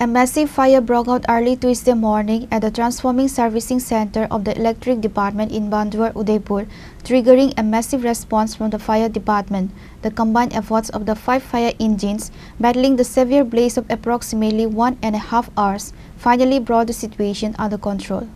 A massive fire broke out early Tuesday morning at the transforming servicing center of the electric department in Bandwar, Udaipur, triggering a massive response from the fire department. The combined efforts of the 5 fire engines, battling the severe blaze of approximately 1.5 hours, finally brought the situation under control.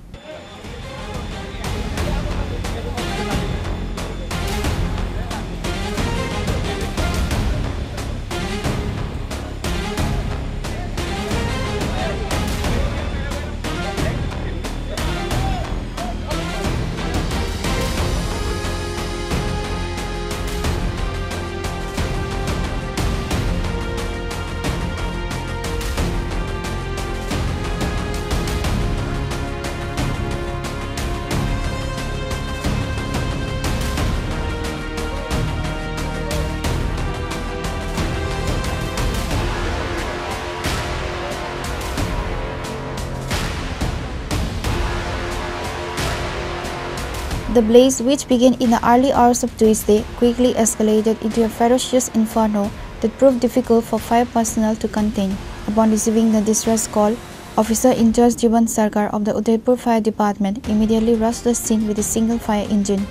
The blaze, which began in the early hours of Tuesday, quickly escalated into a ferocious inferno that proved difficult for fire personnel to contain. Upon receiving the distress call, Officer in charge Jivan Sarkar of the Udaipur Fire Department immediately rushed the scene with a single fire engine.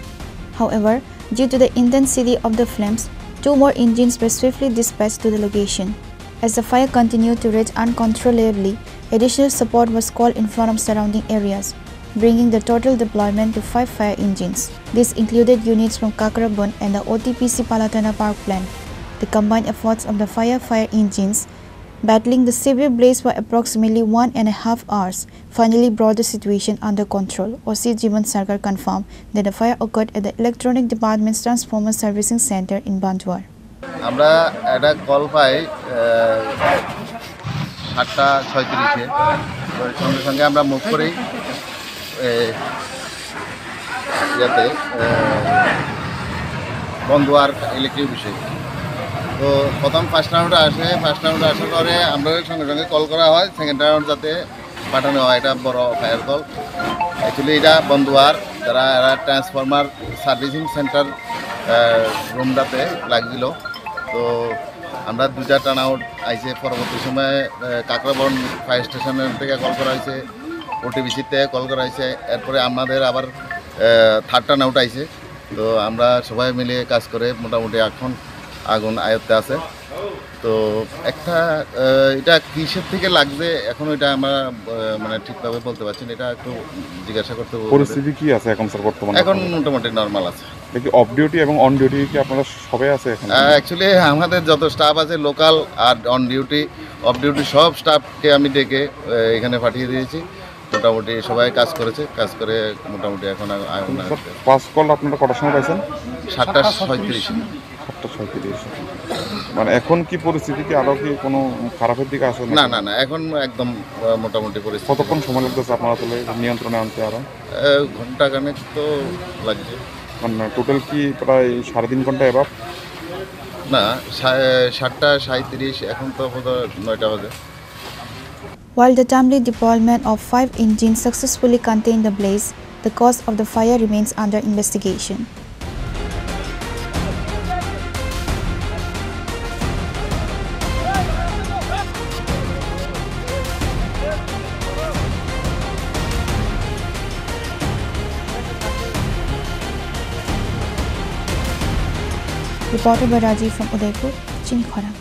However, due to the intensity of the flames, 2 more engines were swiftly dispatched to the location. As the fire continued to rage uncontrollably, additional support was called in from surrounding areas, bringing the total deployment to 5 fire engines. This included units from Kakrabon and the OTPC Palatana Park plant. The combined efforts of the fire engines, battling the severe blaze for approximately 1.5 hours, finally brought the situation under control. OC Jivan Sarkar confirmed that the fire occurred at the Electronic Department's Transformer Servicing Center in Bandwar. আমরা একটা call পাই 7:36-এ সঙ্গে সঙ্গে আমরা move করি ইয়াতে বন্দুয়ার electric বিষয়। তো প্রথম ফার্স্ট রাউন্ডে আসার পরে আমরা সঙ্গে সঙ্গে কল করা হয় সেকেন্ড রাউন্ড যাতে পাঠানো হয়। এটা বড় ফায়ার কল, অ্যাকচুয়ালি এটা বন্দুয়ার যারা এরা ট্রান্সফরমার সার্ভিসিং সেন্টার রুমটাতে লাগছিল। তো আমরা 2টা টার্ন আউট আইসে, পরবর্তী সময়ে কাকরাবন ফায়ার স্টেশনের থেকে কল করা হয়েছে, ওটিবিসির থেকে কল করা হয়েছে, এরপরে আমাদের আবার 3rd টার্ন আউট আইছে। তো আমরা সবাই মিলে কাজ করে মোটামুটি এখন আগুন আয়ত্তে আছে। তো একটা এটা কিসের থেকে লাগছে এখন এটা আমরা মানে ঠিকভাবে বলতে পারছি না, এটা একটু জিজ্ঞাসা করতে হবে। পরিস্থিতি কি আছে এখন স্যার বর্তমানে? এখন মোটামুটি নর্মাল আছে। দেখি অফ ডিউটি এবং অন ডিউটি কি আপনারা সবাই আছে এখন? অ্যাকচুয়ালি আমাদের যত স্টাফ আছে লোকাল আর অন ডিউটি অফ ডিউটি সব স্টাফকে আমি ডেকে এখানে পাঠিয়ে দিয়েছি। মোটামুটি সবাই কাজ করেছে, কাজ করে মোটামুটি এখন ফার্স্ট কল আপনারা কটার সময় পাইছেন? 7:36। মানে এখন কি পরিস্থিতি, কি আরো কি কোনো খারাপের দিকে আছে? না না না, এখন একদম মোটামুটি পরিস্থিতি। কতক্ষণ সময় লাগতেছে আপনারা তাহলে নিয়ন্ত্রণে আনতে? আরো ঘন্টাখানেক তো লাগছে। মানে টোটাল কি প্রায় 3.5 ঘন্টা এবার? না, 7:37, এখন তো 9টা বাজে। While the timely deployment of 5 engines successfully contained the blaze, the cause of the fire remains under investigation. Reported by Rajiv from Udaipur, Chinikhara.